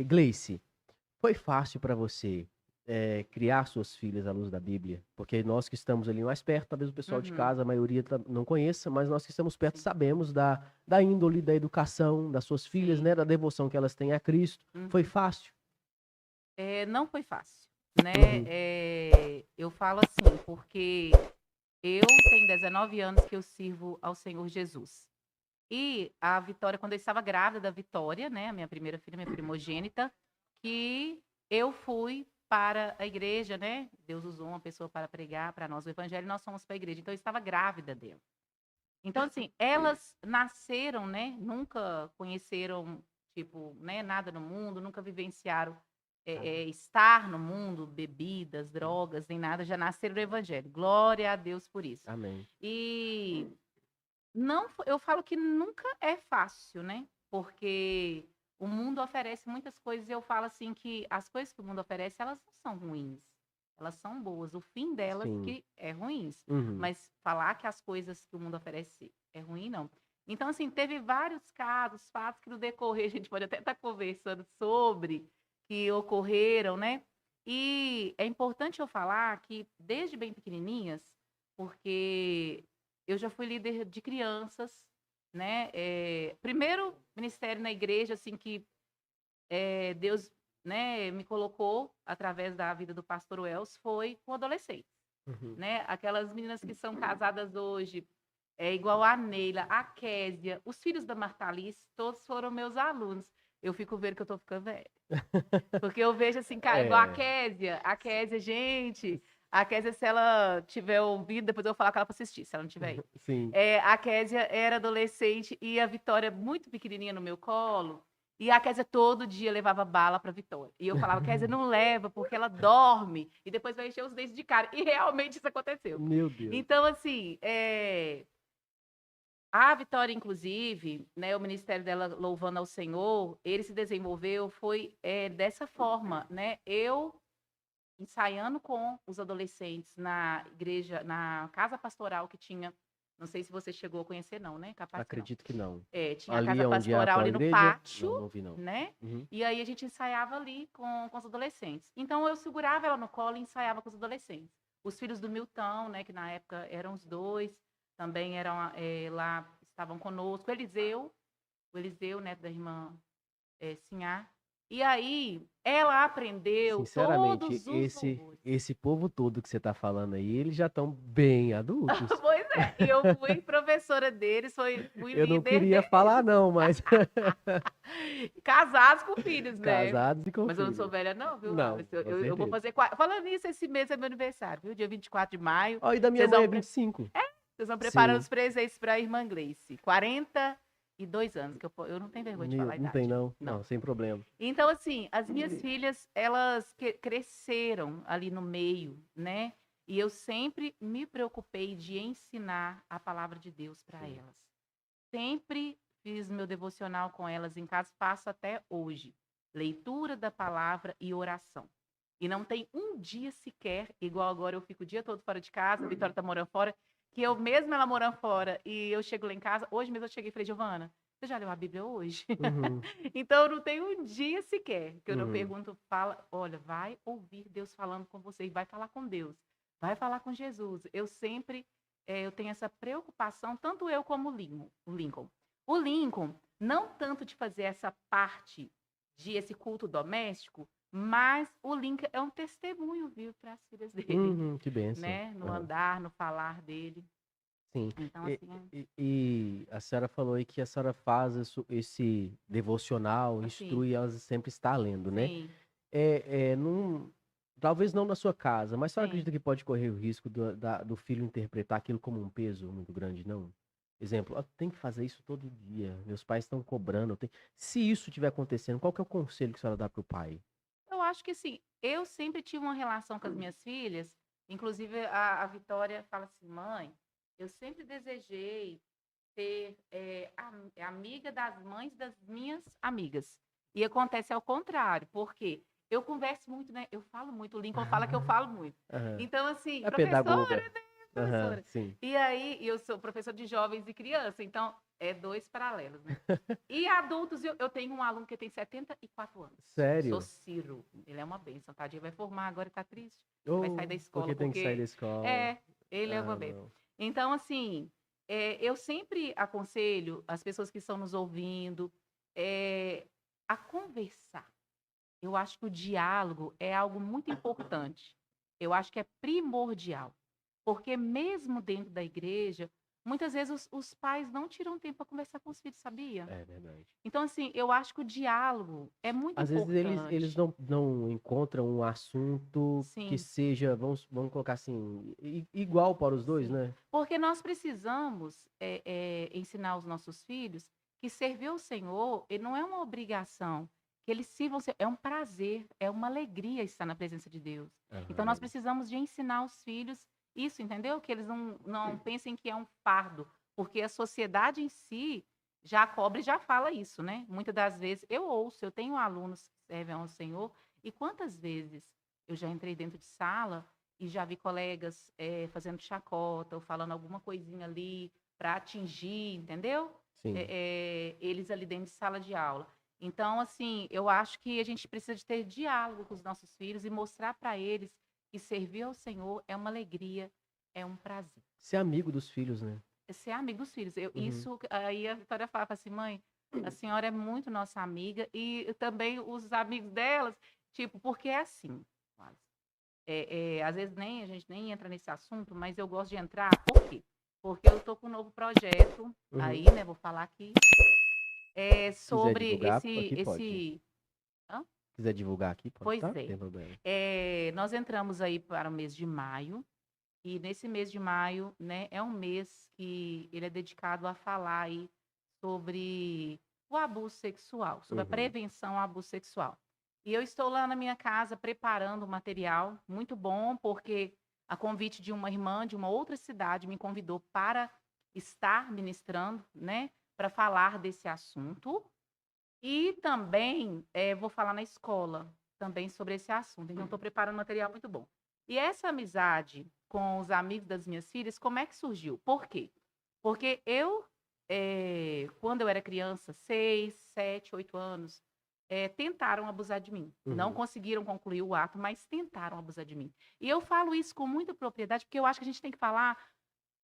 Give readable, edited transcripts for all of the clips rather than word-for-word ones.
Gleice, foi fácil para você criar suas filhas à luz da Bíblia? Porque nós que estamos ali mais perto, talvez o pessoal de Uhum, casa, a maioria não conheça, mas nós que estamos perto sim, sabemos da índole, da educação das suas filhas, sim. né? Da devoção que elas têm a Cristo. Foi Uhum. fácil? Não foi fácil, né? Uhum. Eu falo assim, porque eu tenho 19 anos que eu sirvo ao Senhor Jesus. E a Vitória, quando eu estava grávida da Vitória, né, a minha primeira filha, minha primogênita, que eu fui para a igreja, né? Deus usou uma pessoa para pregar para nós o evangelho, e nós fomos para a igreja. Então eu estava grávida dela. Então assim, elas nasceram, né? Nunca conheceram tipo, né, nada no mundo, nunca vivenciaram estar no mundo, bebidas, drogas, nem nada, já nasceram no evangelho. Glória a Deus por isso. Amém. E não, eu falo que nunca é fácil, né? Porque o mundo oferece muitas coisas e eu falo assim que as coisas que o mundo oferece, elas não são ruins. Elas são boas. O fim delas Sim. que é ruins. Uhum. Mas falar que as coisas que o mundo oferece é ruim, não. Então, assim, teve vários casos, fatos que no decorrer, a gente pode até estar conversando sobre, que ocorreram, né? E é importante eu falar que desde bem pequenininhas, porque eu já fui líder de crianças, né? Primeiro ministério na igreja, assim, que Deus, né, me colocou através da vida do pastor Wells foi com adolescentes, Uhum. né? Aquelas meninas que são casadas hoje, igual a Neila, a Késia, os filhos da Marta Alice, todos foram meus alunos. Eu fico vendo que eu tô ficando velha. Porque eu vejo assim, igual É, A Késia, gente, a Késia, se ela tiver ouvido, depois eu vou falar com ela pra assistir, se ela não tiver aí. sim. A Késia era adolescente e a Vitória muito pequenininha no meu colo, e a Késia todo dia levava bala pra Vitória. E eu falava, Késia, não leva, porque ela dorme, e depois vai encher os dentes de cara. E realmente isso aconteceu. Meu Deus. Então, assim, a Vitória, inclusive, né, o ministério dela louvando ao Senhor, ele se desenvolveu, foi dessa forma, né? Eu ensaiando com os adolescentes na igreja, na casa pastoral que tinha, não sei se você chegou a conhecer não, né? Capaz que não. Acredito que não. Tinha a Ali casa é onde é a pastoral atual ali no igreja? pátio, Não, não vi não. né? Uhum. E aí a gente ensaiava ali com os adolescentes. Então eu segurava ela no colo e ensaiava com os adolescentes. Os filhos do Milton, né? Que na época eram os dois, também eram lá, estavam conosco. O Eliseu, neto da irmã Sinhá. E aí ela aprendeu Sinceramente, todos os louvores. esse povo todo que você tá falando aí, eles já estão bem adultos. Pois é, e eu fui professora deles, fui Eu não líder queria deles. falar não, mas Casados com filhos, né? casados e com Mas eu não sou filhos. velha, não, viu, Não, Alisson? com Eu vou certeza. fazer. Falando nisso, esse mês é meu aniversário, viu? Dia 24 de maio. Ó, e da minha Vocês mãe vão, é 25. vocês vão preparando Sim. os presentes para a irmã Gleice. 42 anos, que eu não tenho vergonha de falar a Não tem idade. não. Não. Não, sem problema. Então, assim, as minhas filhas, elas cresceram ali no meio, né? E eu sempre me preocupei de ensinar a palavra de Deus para Sim. elas. Sempre fiz meu devocional com elas em casa, faço até hoje. Leitura da palavra e oração. E não tem um dia sequer, igual agora eu fico o dia todo fora de casa, a Vitória tá morando fora, que eu mesmo ela morando fora e eu chego lá em casa, hoje mesmo eu cheguei e falei, Giovana, você já leu a Bíblia hoje? Uhum, Então não tem um dia sequer que eu não uhum. pergunto, fala, olha, vai ouvir Deus falando com você e vai falar com Deus, vai falar com Jesus. Eu sempre eu tenho essa preocupação, tanto eu como o Lincoln. O Lincoln, não tanto de fazer essa parte de esse culto doméstico, mas o Lincoln é um testemunho, viu, para as filhas dele, Que bênção. né? No Aham. andar, no falar dele. Sim. Então, E, assim, e a senhora falou aí que a senhora faz esse devocional, assim, instrui elas a sempre estar lendo, né? sim, Talvez não na sua casa, mas a senhora sim. acredita que pode correr o risco do filho interpretar aquilo como um peso muito grande, não? Exemplo, tem que fazer isso todo dia, meus pais estão cobrando. Se isso estiver acontecendo, qual que é o conselho que a senhora dá para o pai? Eu acho que assim, eu sempre tive uma relação com as minhas filhas, inclusive a Vitória fala assim, mãe, eu sempre desejei ser amiga das mães das minhas amigas. E acontece ao contrário, porque eu converso muito, né? Eu falo muito, o Lincoln fala que eu falo muito. Aham. Então, assim, É professora, pedagoga. né? Aham, Professora. sim. E aí, eu sou professora de jovens e criança, então É 2 paralelos, né. E adultos, eu tenho um aluno que tem 74 anos. Sou Sério? Ciro. Ele é uma bênção, tadinho, vai formar agora e tá triste. Vai sair da Oh, escola, porque tem que sair da porque escola. ele é uma Ah, bênção. não. Então, assim, eu sempre aconselho as pessoas que estão nos ouvindo, a conversar. Eu acho que o diálogo é algo muito importante. Eu acho que é primordial. Porque mesmo dentro da igreja, muitas vezes os pais não tiram tempo para conversar com os filhos, sabia? É verdade. Então, assim, eu acho que o diálogo é muito Às vezes eles importante. não encontram um assunto que Sim, seja, vamos colocar assim, igual para os 2, sim. né. Porque nós precisamos ensinar os nossos filhos que servir ao Senhor ele não é uma obrigação, que eles sirvam, é um prazer, é uma alegria estar na presença de Deus. Então, nós Aham. precisamos de ensinar os filhos isso, entendeu? Que eles não pensem que é um fardo, porque a sociedade em si já cobra e já fala isso, né? Muitas das vezes eu ouço, eu tenho alunos que servem ao Senhor, e quantas vezes eu já entrei dentro de sala e já vi colegas, fazendo chacota ou falando alguma coisinha ali para atingir, entendeu? Sim. Eles ali dentro de sala de aula. Então, assim, eu acho que a gente precisa de ter diálogo com os nossos filhos e mostrar para eles que servir ao Senhor é uma alegria, é um prazer. Ser amigo dos filhos, né. É ser amigo dos filhos. Uhum. Aí a Vitória fala assim, mãe, a senhora é muito nossa amiga e também os amigos delas, tipo, porque é assim, às vezes a gente nem entra nesse assunto, mas eu gosto de entrar, por quê? Porque eu tô com um novo projeto, aí, Uhum. né, vou falar aqui, Quiser sobre divulgar, aqui pode. hã? Quiser divulgar aqui, pode, Pois tá? Não é. tem problema. Nós entramos aí para o mês de maio, e nesse mês de maio, né, é um mês que ele é dedicado a falar aí sobre o abuso sexual, sobre a Uhum. prevenção ao abuso sexual. E eu estou lá na minha casa preparando o material, muito bom, porque a convite de uma irmã de uma outra cidade me convidou para estar ministrando, né, para falar desse assunto. E também, vou falar na escola, também sobre esse assunto, então estou preparando um material muito bom. E essa amizade com os amigos das minhas filhas, como é que surgiu? Por quê? Porque quando eu era criança, 6, 7, 8 anos, tentaram abusar de mim. Não Uhum. conseguiram concluir o ato, mas tentaram abusar de mim. E eu falo isso com muita propriedade, porque eu acho que a gente tem que falar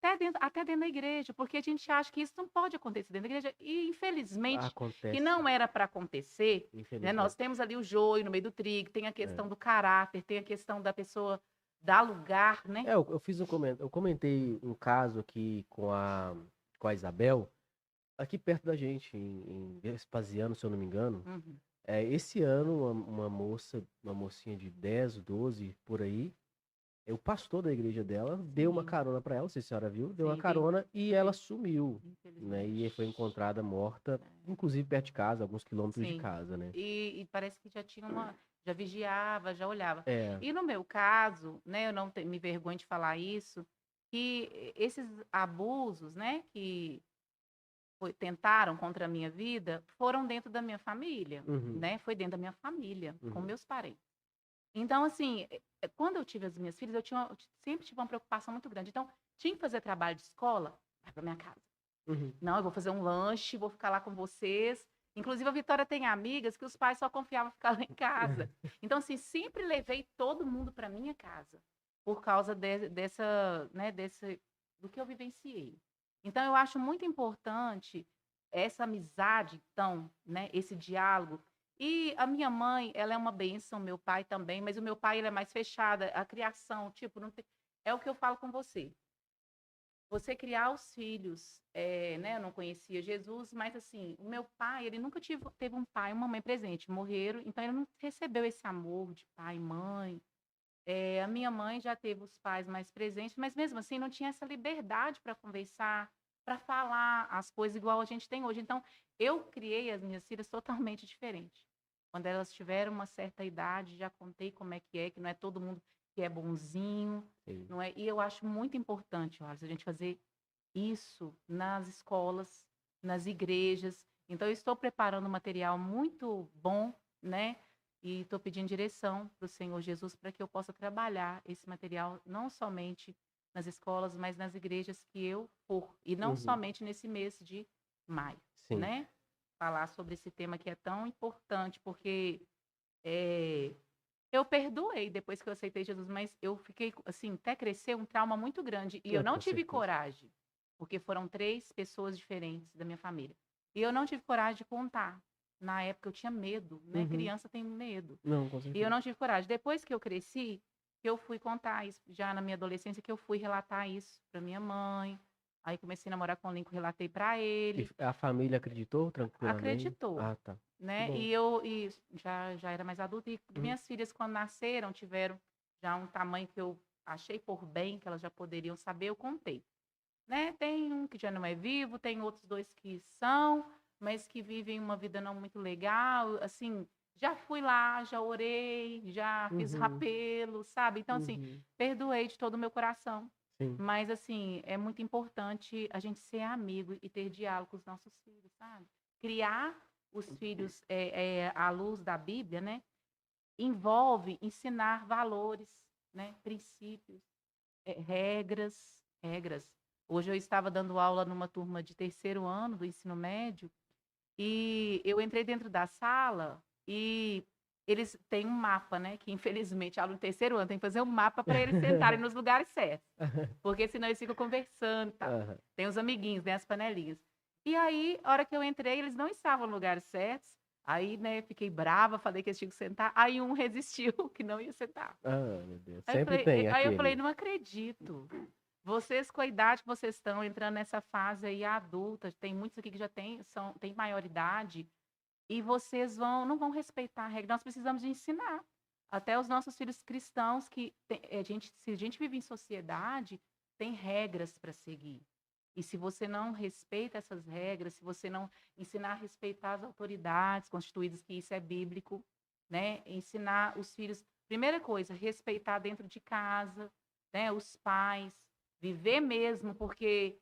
até dentro da igreja, porque a gente acha que isso não pode acontecer dentro da igreja e infelizmente, que Acontece, não era para acontecer, né, nós infelizmente. temos ali o joio no meio do trigo, tem a É. questão do caráter, tem a questão da pessoa dar lugar, né. Eu fiz eu comentei um caso aqui com a Isabel, aqui perto da gente, em Vespasiano, se eu não me engano. Uhum. Esse ano uma mocinha de 10, 12, por aí, o pastor da igreja dela deu uma Sim, carona pra ela, não sei se a senhora viu, deu uma sim, vi, carona e eu ela vi, sumiu, né, infelizmente. e foi encontrada morta, É, inclusive perto de casa, alguns quilômetros de sim. casa, né. E parece que já vigiava, já olhava. É. E no meu caso, né, eu não te me vergonho de falar isso, que esses abusos, né, que tentaram contra a minha vida, foram dentro da minha família, Uhum, né, foi dentro da minha família, com uhum, meus parentes. Então, assim, quando eu tive as minhas filhas, sempre tive uma preocupação muito grande. Então, tinha que fazer trabalho de escola, vai para minha casa. uhum. Não, eu vou fazer um lanche, vou ficar lá com vocês. Inclusive, a Vitória tem amigas que os pais só confiavam ficar lá em casa. Então, assim, sempre levei todo mundo para minha casa, por causa dessa, né, do que eu vivenciei. Então, eu acho muito importante essa amizade, então, né, esse diálogo. E a minha mãe, ela é uma bênção, meu pai também, mas o meu pai, ele é mais fechada, a criação, tipo, não tem, é o que eu falo com você. Você criar os filhos, né, eu não conhecia Jesus, mas assim, o meu pai, ele nunca teve um pai e uma mãe presente, morreram, então ele não recebeu esse amor de pai e mãe. A minha mãe já teve os pais mais presentes, mas mesmo assim não tinha essa liberdade para conversar, para falar as coisas igual a gente tem hoje. Então, eu criei as minhas filhas totalmente diferente. Quando elas tiveram uma certa idade, já contei como é, que não é todo mundo que é bonzinho, Sim. não é? E eu acho muito importante, olha, a gente fazer isso nas escolas, nas igrejas. Então, eu estou preparando um material muito bom, né? E estou pedindo direção para o Senhor Jesus para que eu possa trabalhar esse material não somente nas escolas, mas nas igrejas que eu for. E não Uhum. somente nesse mês de maio, Sim. né? Falar sobre esse tema que é tão importante, porque é, eu perdoei depois que eu aceitei Jesus, mas eu fiquei, assim, até crescer um trauma muito grande. E eu não Com tive certeza. coragem, porque foram 3 pessoas diferentes da minha família. E eu não tive coragem de contar. Na época eu tinha medo, né? Uhum. Criança tem medo. Não, com E eu certeza. não tive coragem. Depois que eu cresci, que eu fui contar isso, já na minha adolescência, que eu fui relatar isso para minha mãe. Aí comecei a namorar com o Lincoln, relatei para E ele. a família acreditou tranquilamente? Acreditou, Ah, tá. Que né? bom. E já era mais adulta. E Uhum. minhas filhas, quando nasceram, tiveram já um tamanho que eu achei por bem, que elas já poderiam saber, eu contei. Né? Tem um que já não é vivo, tem outros 2 que são, mas que vivem uma vida não muito legal. Assim, já fui lá, já orei, já fiz Uhum. rapelo, sabe? Então, assim, Uhum. perdoei de todo o meu coração. Sim. Mas, assim, é muito importante a gente ser amigo e ter diálogo com os nossos filhos, sabe? Criar os filhos à luz da Bíblia, né? Envolve ensinar valores, né? Princípios, regras. Hoje eu estava dando aula numa turma de 3º ano do ensino médio e eu entrei dentro da sala e eles têm um mapa, né? Que infelizmente, aluno do 3º ano tem que fazer um mapa para eles sentarem nos lugares certos, porque senão eles ficam conversando e tal. Aham. Tem os amiguinhos, né? As panelinhas. E aí, a hora que eu entrei, eles não estavam nos lugares certos. Aí, né, fiquei brava, falei que eles tinham que sentar. Aí um resistiu, que não ia sentar. Ah, meu Deus. Aí eu Sempre falei, tem aí eu falei, aquele. não acredito. Vocês, com a idade que vocês estão, entrando nessa fase aí adulta, tem muitos aqui que já têm maioridade, e vocês não vão respeitar a regra. Nós precisamos de ensinar. Até os nossos filhos cristãos, que se a gente vive em sociedade, tem regras para seguir. E se você não respeita essas regras, se você não ensinar a respeitar as autoridades constituídas, que isso é bíblico, né? Ensinar os filhos, primeira coisa, respeitar dentro de casa, né? Os pais, viver mesmo, porque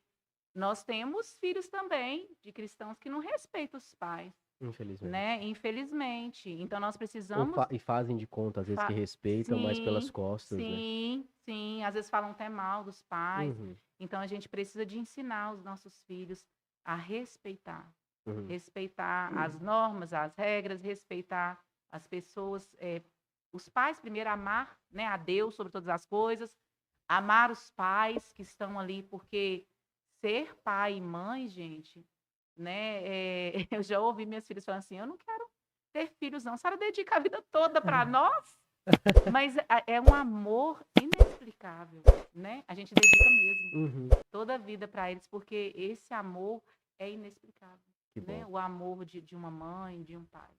nós temos filhos também de cristãos que não respeitam os pais, Infelizmente. né? Infelizmente. Então nós precisamos E fazem de conta, às vezes, que respeitam, mas pelas sim, costas, né? sim, sim. Às vezes falam até mal dos pais. Uhum. Então a gente precisa de ensinar os nossos filhos a respeitar. Uhum. Respeitar as normas, as regras, respeitar as pessoas. Os pais, primeiro, amar, né, a Deus sobre todas as coisas. Amar os pais que estão ali, porque ser pai e mãe, gente, né? Eu já ouvi minhas filhas falando assim: eu não quero ter filhos, não. A senhora dedica a vida toda para nós, mas é um amor inexplicável, né? A gente dedica mesmo Uhum. toda a vida para eles, porque esse amor é inexplicável, Que né? bom. O amor de uma mãe, de um pai.